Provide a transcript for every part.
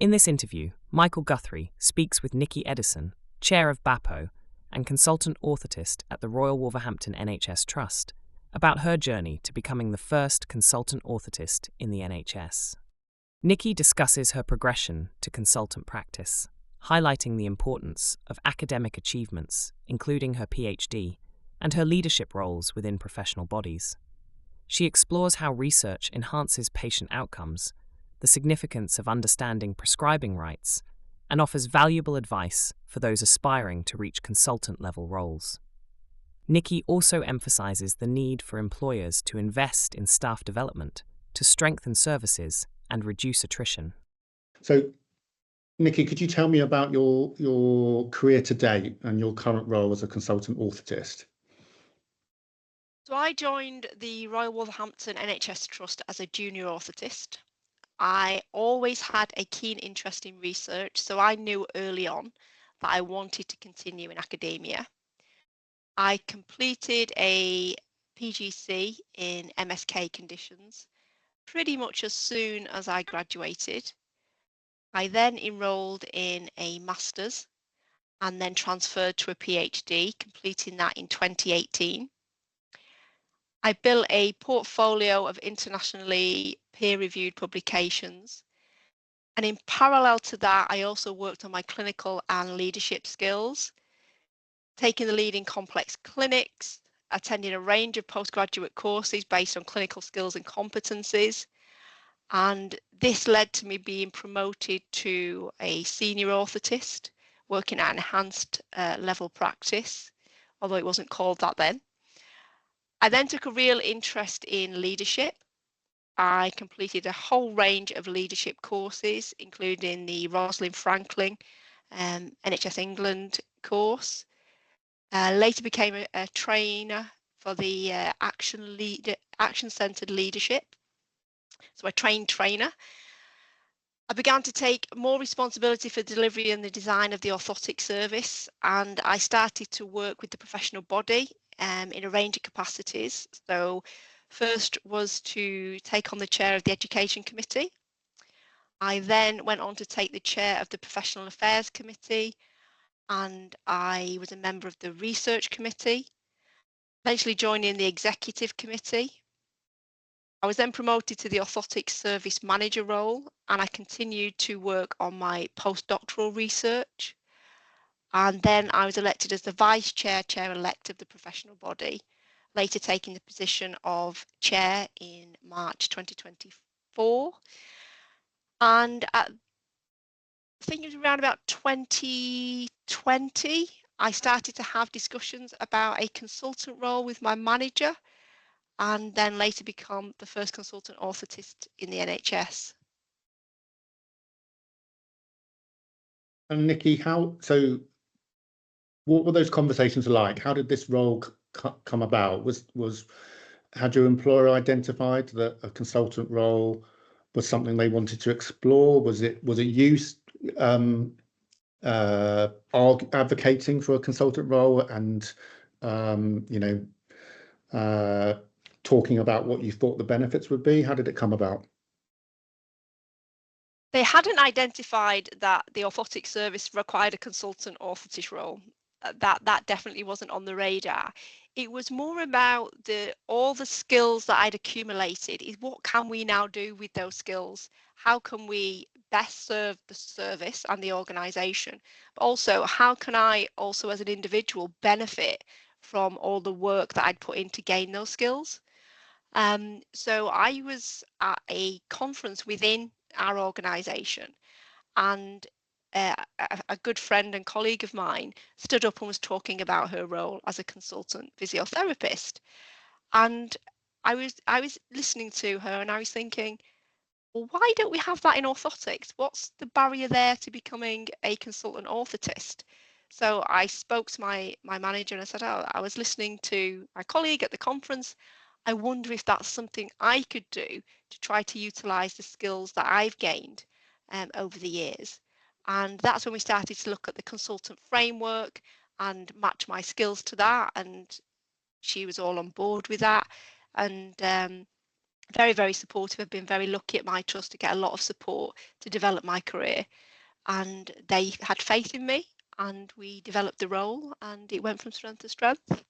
In this interview, Michael Guthrie speaks with Nikki Edison, Chair of BAPO and Consultant Orthotist at the Royal Wolverhampton NHS Trust, about her journey to becoming the first consultant orthotist in the NHS. Nikki discusses her progression to consultant practice, highlighting the importance of academic achievements, including her PhD, and her leadership roles within professional bodies. She explores how research enhances patient outcomes, the significance of understanding prescribing rights, and offers valuable advice for those aspiring to reach consultant-level roles. Nikki also emphasizes the need for employers to invest in staff development to strengthen services and reduce attrition. So, Nikki, could you tell me about your career to date and your current role as a consultant orthotist? So I joined the Royal Wolverhampton NHS Trust as a junior orthotist. I always had a keen interest in research, so I knew early on that I wanted to continue in academia. I completed a PGC in MSK conditions pretty much as soon as I graduated. I then enrolled in a master's and then transferred to a PhD, completing that in 2018. I built a portfolio of internationally peer-reviewed publications. And in parallel to that, I also worked on my clinical and leadership skills, taking the lead in complex clinics, attending a range of postgraduate courses based on clinical skills and competencies. And this led to me being promoted to a senior orthotist, working at enhanced level practice, although it wasn't called that then. I then took a real interest in leadership. I completed a whole range of leadership courses, including the Rosalind Franklin NHS England course. Later became a trainer for the action-centered leadership. So a trained trainer. I began to take more responsibility for delivery and the design of the orthotic service, and I started to work with the professional body in a range of capacities. So first was to take on the chair of the Education Committee. I then went on to take the chair of the Professional Affairs Committee, and I was a member of the Research Committee, eventually joining the Executive Committee. I was then promoted to the Orthotics Service Manager role, and I continued to work on my postdoctoral research. And then I was elected as the Vice Chair, Chair-elect of the professional body, later taking the position of Chair in March 2024. And I think it was around about 2020, I started to have discussions about a consultant role with my manager, and then later become the first consultant orthotist in the NHS. And Nikki, what were those conversations like? How did this role come about? Had your employer identified that a consultant role was something they wanted to explore? Was it you advocating for a consultant role and talking about what you thought the benefits would be? How did it come about? They hadn't identified that the orthotic service required a consultant orthotist role. That definitely wasn't on the radar. It was more about all the skills that I'd accumulated. Is what can we now do with those skills? How can we best serve the service and the organisation? But also, how can I also as an individual benefit from all the work that I'd put in to gain those skills? So I was at a conference within our organisation, and a good friend and colleague of mine stood up and was talking about her role as a consultant physiotherapist. And I was listening to her and I was thinking, well, why don't we have that in orthotics? What's the barrier there to becoming a consultant orthotist? So I spoke to my manager and I said, oh, I was listening to my colleague at the conference. I wonder if that's something I could do to try to utilise the skills that I've gained over the years. And that's when we started to look at the consultant framework and match my skills to that. And she was all on board with that. And very, very supportive. I've been very lucky at my trust to get a lot of support to develop my career, and they had faith in me, and we developed the role, and it went from strength to strength.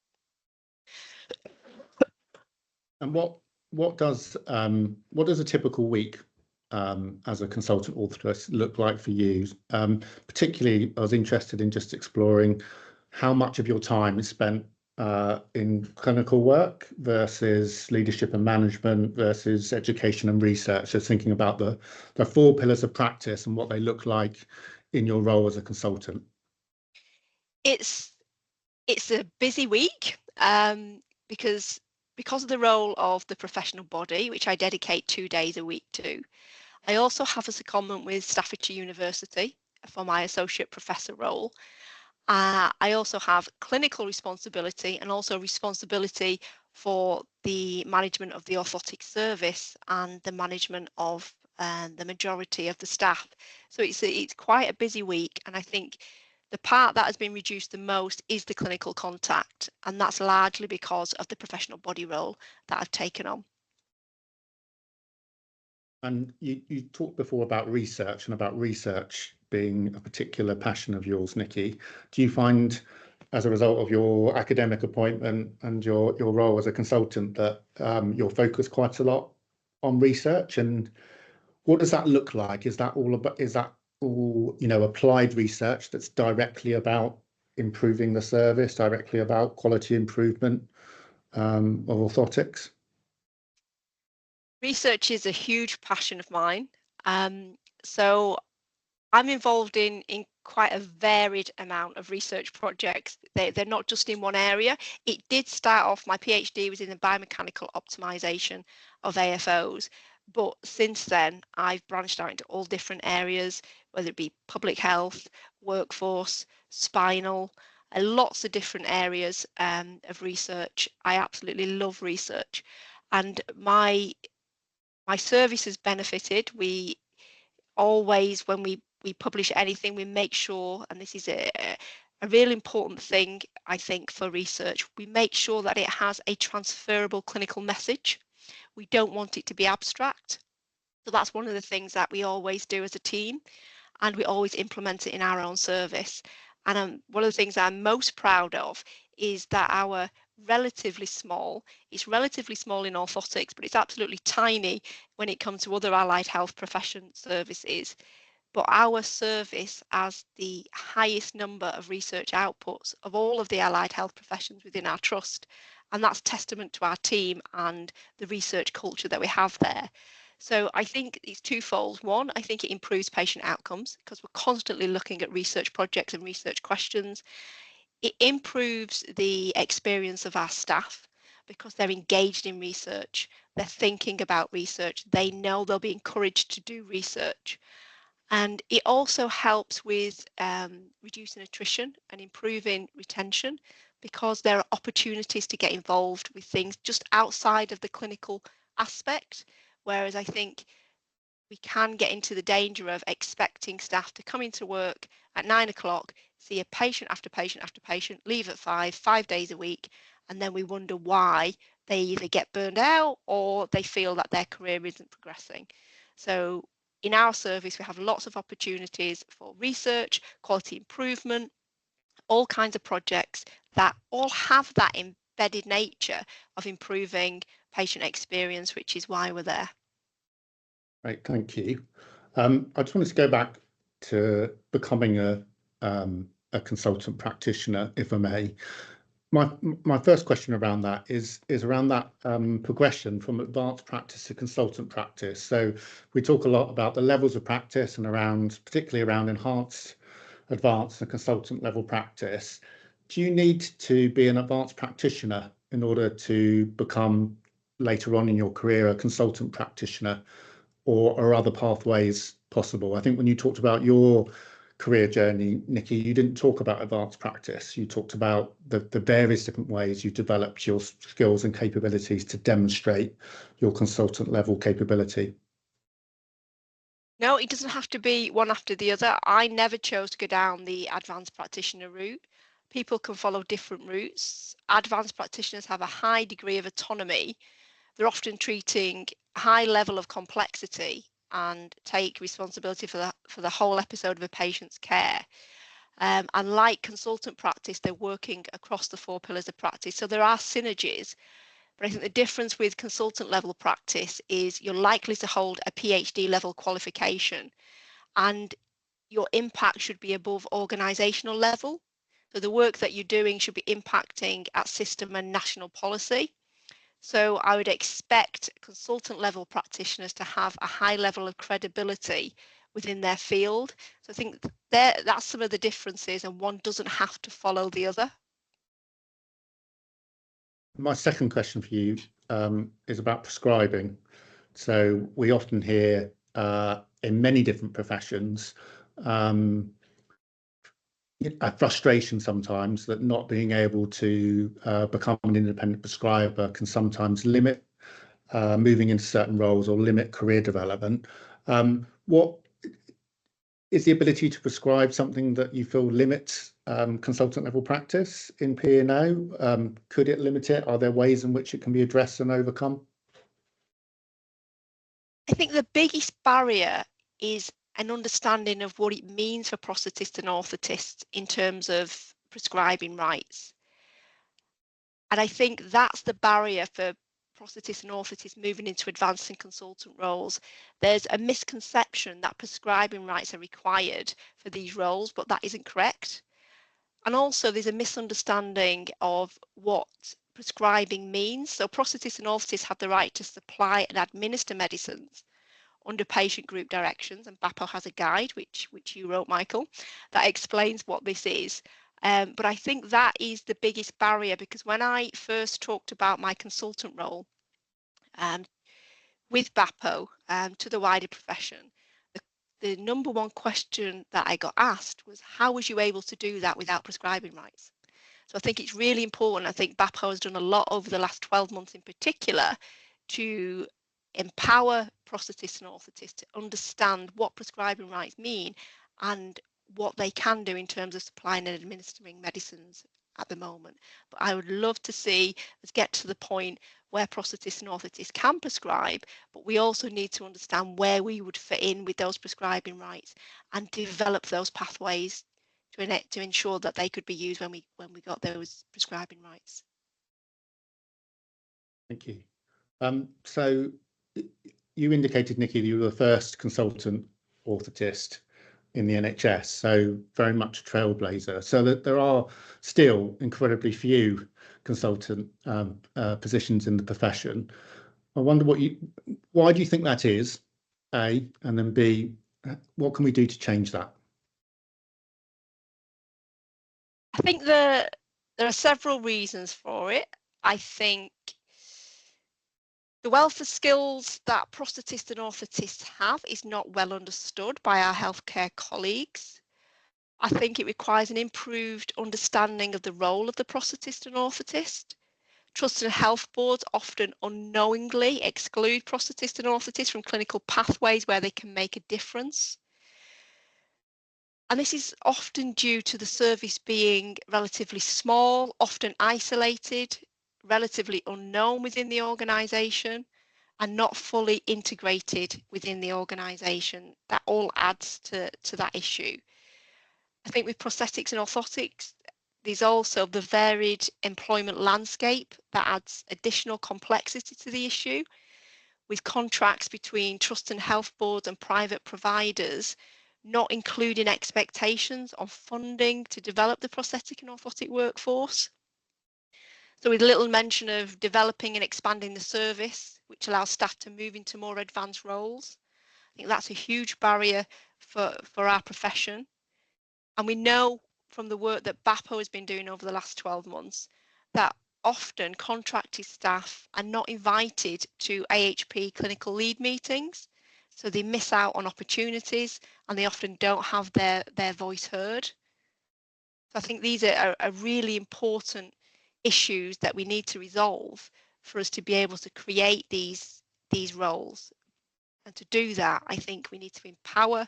And what does a typical week as a consultant orthotist look like for you? Particularly, I was interested in just exploring how much of your time is spent in clinical work versus leadership and management versus education and research. So thinking about the four pillars of practice and what they look like in your role as a consultant. It's a busy week because of the role of the professional body, which I dedicate 2 days a week to. I also have a secondment with Staffordshire University for my associate professor role. I also have clinical responsibility and also responsibility for the management of the orthotic service and the management of the majority of the staff. So it's quite a busy week, and I think the part that has been reduced the most is the clinical contact, and that's largely because of the professional body role that I've taken on. And you talked before about research and about research being a particular passion of yours, Nikki. Do you find, as a result of your academic appointment and your role as a consultant, that you're focused quite a lot on research? And what does that look like? Is that all applied research that's directly about improving the service, directly about quality improvement of orthotics? Research is a huge passion of mine. So I'm involved in quite a varied amount of research projects. They're not just in one area. It did start off, my PhD was in the biomechanical optimization of AFOs, but since then I've branched out into all different areas, whether it be public health, workforce, spinal, lots of different areas of research. I absolutely love research, and my service has benefited. We always, when we publish anything, we make sure, and this is a real important thing, I think, for research, we make sure that it has a transferable clinical message. We don't want it to be abstract. So that's one of the things that we always do as a team, and we always implement it in our own service. And one of the things I'm most proud of is that our it's relatively small in orthotics, but it's absolutely tiny when it comes to other allied health profession services. But our service has the highest number of research outputs of all of the allied health professions within our trust. And that's testament to our team and the research culture that we have there. So I think it's twofold. One, I think it improves patient outcomes because we're constantly looking at research projects and research questions. It improves the experience of our staff because they're engaged in research, they're thinking about research, they know they'll be encouraged to do research. And it also helps with reducing attrition and improving retention because there are opportunities to get involved with things just outside of the clinical aspect. Whereas I think we can get into the danger of expecting staff to come into work at 9 o'clock, see a patient after patient after patient, leave at 5 days a week, and then we wonder why they either get burned out or they feel that their career isn't progressing. So in our service, we have lots of opportunities for research, quality improvement, all kinds of projects that all have that embedded nature of improving patient experience, which is why we're there. Right, thank you. I just wanted to go back to becoming a consultant practitioner, if I may. My first question around that is around that progression from advanced practice to consultant practice. So we talk a lot about the levels of practice and particularly around enhanced, advanced and consultant level practice. Do you need to be an advanced practitioner in order to become later on in your career a consultant practitioner? Or are other pathways possible? I think when you talked about your career journey, Nikki, you didn't talk about advanced practice. You talked about the various different ways you developed your skills and capabilities to demonstrate your consultant level capability. No, it doesn't have to be one after the other. I never chose to go down the advanced practitioner route. People can follow different routes. Advanced practitioners have a high degree of autonomy they're often treating a high level of complexity and take responsibility for the whole episode of a patient's care. And like consultant practice, they're working across the 4 pillars of practice. So there are synergies, but I think the difference with consultant level practice is you're likely to hold a PhD level qualification, and your impact should be above organisational level. So the work that you're doing should be impacting at system and national policy. So I would expect consultant level practitioners to have a high level of credibility within their field. So I think that's some of the differences, and one doesn't have to follow the other. My second question for you is about prescribing. So we often hear in many different professions a frustration sometimes that not being able to become an independent prescriber can sometimes limit moving into certain roles or limit career development. What is the ability to prescribe something that you feel limits consultant level practice in P&O? Could it limit it? Are there ways in which it can be addressed and overcome? I think the biggest barrier is an understanding of what it means for prosthetists and orthotists in terms of prescribing rights. And I think that's the barrier for prosthetists and orthotists moving into advanced and consultant roles. There's a misconception that prescribing rights are required for these roles, but that isn't correct. And also there's a misunderstanding of what prescribing means. So prosthetists and orthotists have the right to supply and administer medicines under patient group directions, and BAPO has a guide, which you wrote, Michael, that explains what this is. But I think that is the biggest barrier, because when I first talked about my consultant role with BAPO to the wider profession, the number one question that I got asked was, how was you able to do that without prescribing rights? So I think it's really important. I think BAPO has done a lot over the last 12 months in particular to empower prosthetists and orthotists to understand what prescribing rights mean and what they can do in terms of supplying and administering medicines at the moment. But I would love to see us get to the point where prosthetists and orthotists can prescribe, but we also need to understand where we would fit in with those prescribing rights and develop those pathways to ensure that they could be used when we got those prescribing rights. Thank you. So you indicated, Nikki, that you were the first consultant orthotist in the NHS, so very much a trailblazer. So that there are still incredibly few consultant positions in the profession. I wonder why do you think that is, A, and then B, what can we do to change that? I think there are several reasons for it. I think the wealth of skills that prosthetists and orthotists have is not well understood by our healthcare colleagues. I think it requires an improved understanding of the role of the prosthetist and orthotist. Trust and health boards often unknowingly exclude prosthetists and orthotists from clinical pathways where they can make a difference. And this is often due to the service being relatively small, often isolated, relatively unknown within the organisation, and not fully integrated within the organisation. That all adds to that issue. I think with prosthetics and orthotics, there's also the varied employment landscape that adds additional complexity to the issue, with contracts between trust and health boards and private providers not including expectations on funding to develop the prosthetic and orthotic workforce. So with little mention of developing and expanding the service, which allows staff to move into more advanced roles. I think that's a huge barrier for our profession. And we know from the work that BAPO has been doing over the last 12 months that often contracted staff are not invited to AHP clinical lead meetings. So they miss out on opportunities and they often don't have their voice heard. So I think these are really important issues that we need to resolve for us to be able to create these roles. And to do that, I think we need to empower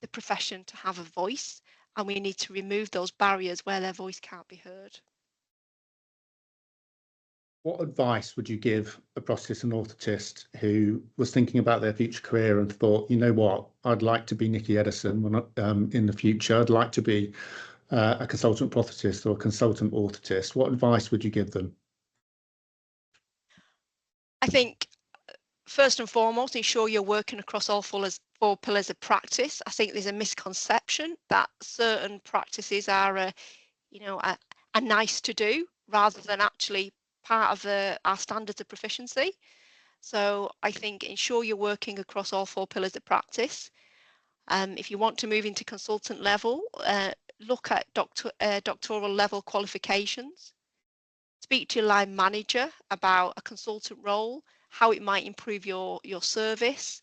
the profession to have a voice, and we need to remove those barriers where their voice can't be heard. What advice would you give a prosthetist and orthotist who was thinking about their future career and thought, you know what, I'd like to be Nikki Edison when, in the future. I'd like to be a consultant prosthetist or a consultant orthotist. What advice would you give them? I think first and foremost, ensure you're working across all four pillars of practice. I think there's a misconception that certain practices are a nice to do rather than actually part of our standards of proficiency. So I think ensure you're working across all four pillars of practice. If you want to move into consultant level, look at doctoral level qualifications. Speak to your line manager about a consultant role, how it might improve your service,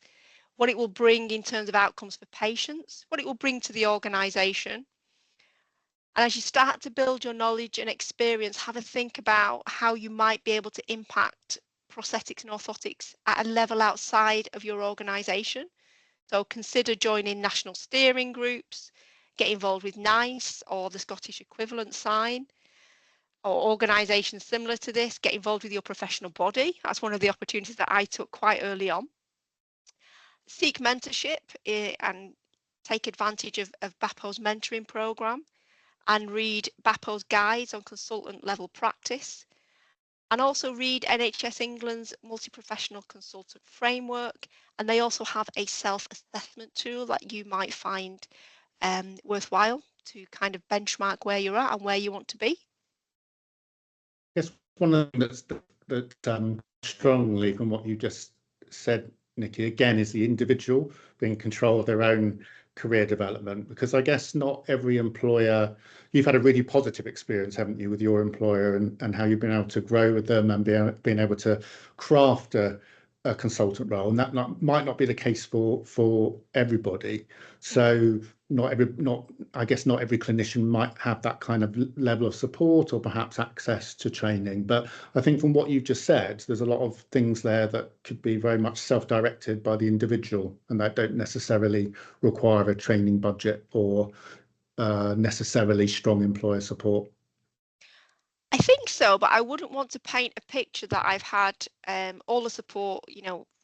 what it will bring in terms of outcomes for patients, what it will bring to the organisation. And as you start to build your knowledge and experience, have a think about how you might be able to impact prosthetics and orthotics at a level outside of your organisation. So consider joining national steering groups, get involved with NICE or the Scottish equivalent sign, or organisations similar to this, get involved with your professional body. That's one of the opportunities that I took quite early on. Seek mentorship and take advantage of BAPO's mentoring programme, and read BAPO's guides on consultant level practice, and also read NHS England's multi-professional consultant framework. And they also have a self-assessment tool that you might find worthwhile to kind of benchmark where you're at and where you want to be. Yes, one of the things that strongly from what you just said, Nikki, again, is the individual being in control of their own career development, because I guess not every employer, you've had a really positive experience, haven't you, with your employer and how you've been able to grow with them and being able to craft a consultant role, and that might not be the case for everybody. So I guess not every clinician might have that kind of level of support or perhaps access to training. But I think from what you've just said, there's a lot of things there that could be very much self-directed by the individual, and that don't necessarily require a training budget or necessarily strong employer support. I think so, but I wouldn't want to paint a picture that I've had all the support,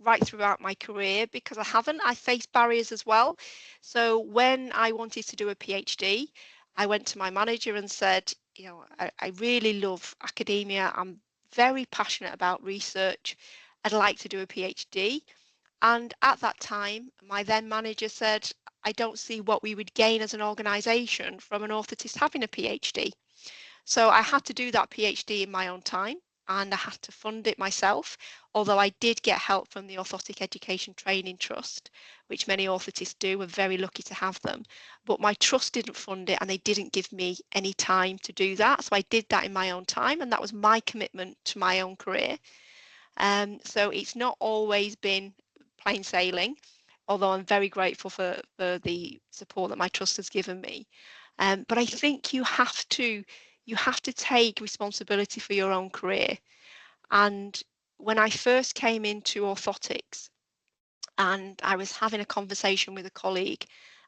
right throughout my career, because I haven't. I faced barriers as well. So when I wanted to do a PhD, I went to my manager and said, I really love academia. I'm very passionate about research. I'd like to do a PhD. And at that time, my then manager said, I don't see what we would gain as an organisation from an orthotist having a PhD. So I had to do that PhD in my own time, and I had to fund it myself, although I did get help from the Orthotic Education Training Trust, which many orthotists do. We're very lucky to have them. But my trust didn't fund it, and they didn't give me any time to do that. So I did that in my own time, and that was my commitment to my own career. So it's not always been plain sailing, although I'm very grateful for the support that my trust has given me. But I think you have to take responsibility for your own career. And when I first came into orthotics and I was having a conversation with a colleague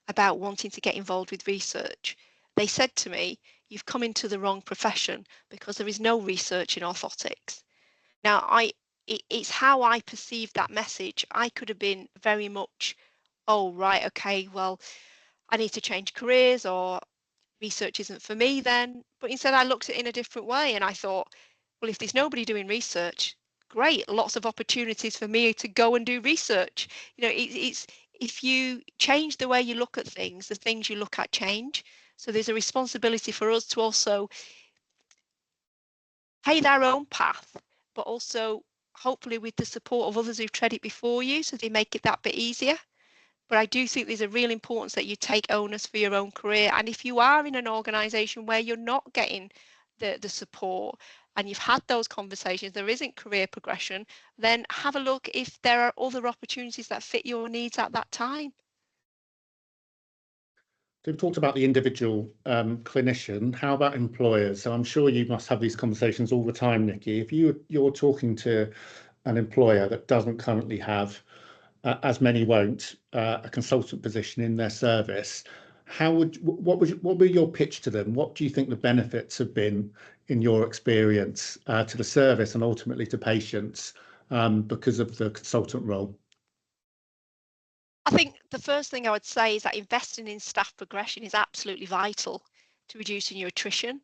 about wanting to get involved with research, they said to me, you've come into the wrong profession because there is no research in orthotics. Now, it's how I perceived that message. I could have been very much, oh, right, okay, well, I need to change careers, or research isn't for me then. But instead I looked at it in a different way, and I thought, well, if there's nobody doing research, great, lots of opportunities for me to go and do research. It's if you change the way you look at things, the things you look at change. So there's a responsibility for us to also pave our own path, but also hopefully with the support of others who've tread it before you, so they make it that bit easier. But I do think there's a real importance that you take onus for your own career. And if you are in an organisation where you're not getting the support and you've had those conversations, there isn't career progression, then have a look if there are other opportunities that fit your needs at that time. So we've talked about the individual clinician. How about employers? So I'm sure you must have these conversations all the time, Nikki. If you're talking to an employer that doesn't currently have, as many won't, a consultant position in their service, what would your pitch to them? What do you think the benefits have been in your experience to the service and ultimately to patients because of the consultant role? I think the first thing I would say is that investing in staff progression is absolutely vital to reducing your attrition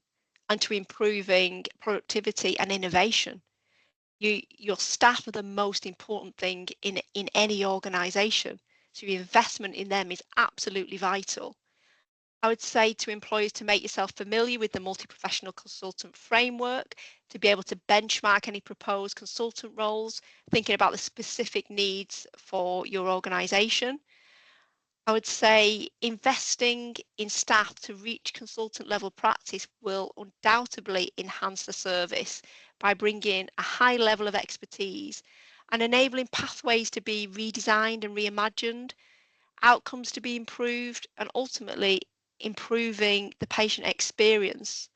and to improving productivity and innovation. Your staff are the most important thing in any organisation, so your investment in them is absolutely vital. I would say to employers to make yourself familiar with the multi-professional consultant framework, to be able to benchmark any proposed consultant roles, thinking about the specific needs for your organisation. I would say investing in staff to reach consultant level practice will undoubtedly enhance the service by bringing a high level of expertise and enabling pathways to be redesigned and reimagined, outcomes to be improved, and ultimately improving the patient experience.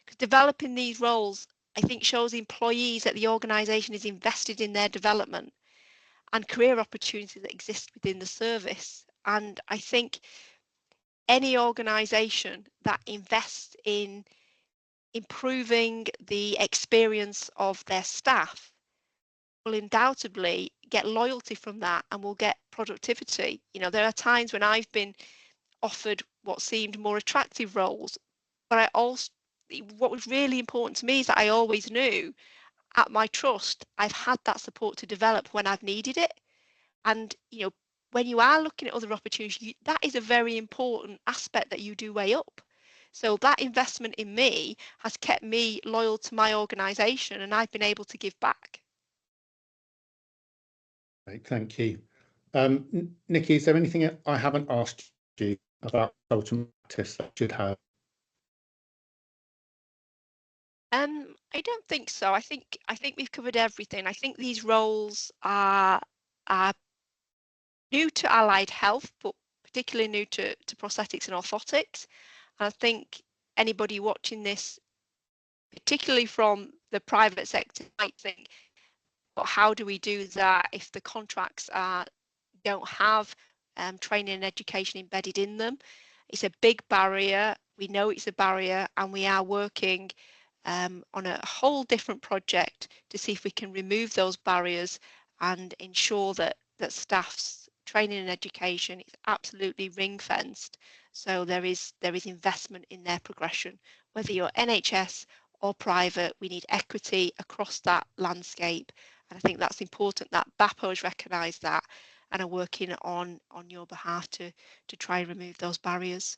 Because developing these roles, I think, shows employees that the organisation is invested in their development and career opportunities that exist within the service. And I think any organisation that invests in improving the experience of their staff will undoubtedly get loyalty from that and will get productivity. There are times when I've been offered what seemed more attractive roles, but what was really important to me is that I always knew at my trust I've had that support to develop when I've needed it. And when you are looking at other opportunities, that is a very important aspect that you do weigh up. So that investment in me has kept me loyal to my organisation, and I've been able to give back. Great, thank you. Nikki, is there anything I haven't asked you about consultant practice that I should have? I don't think so. I think we've covered everything. I think these roles are new to allied health, but particularly new to prosthetics and orthotics. And I think anybody watching this, particularly from the private sector, might think, but how do we do that if the contracts don't have training and education embedded in them? It's a big barrier. We know it's a barrier, and we are working on a whole different project to see if we can remove those barriers and ensure that staff's training and education is absolutely ring fenced. So there is investment in their progression, whether you're NHS or private. We need equity across that landscape, and I think that's important that BAPO has recognised that and are working on your behalf to try and remove those barriers.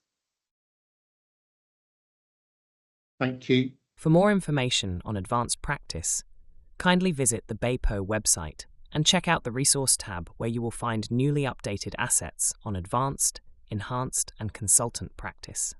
Thank you. For more information on advanced practice, kindly visit the BAPO website and check out the resource tab where you will find newly updated assets on advanced, enhanced and consultant practice.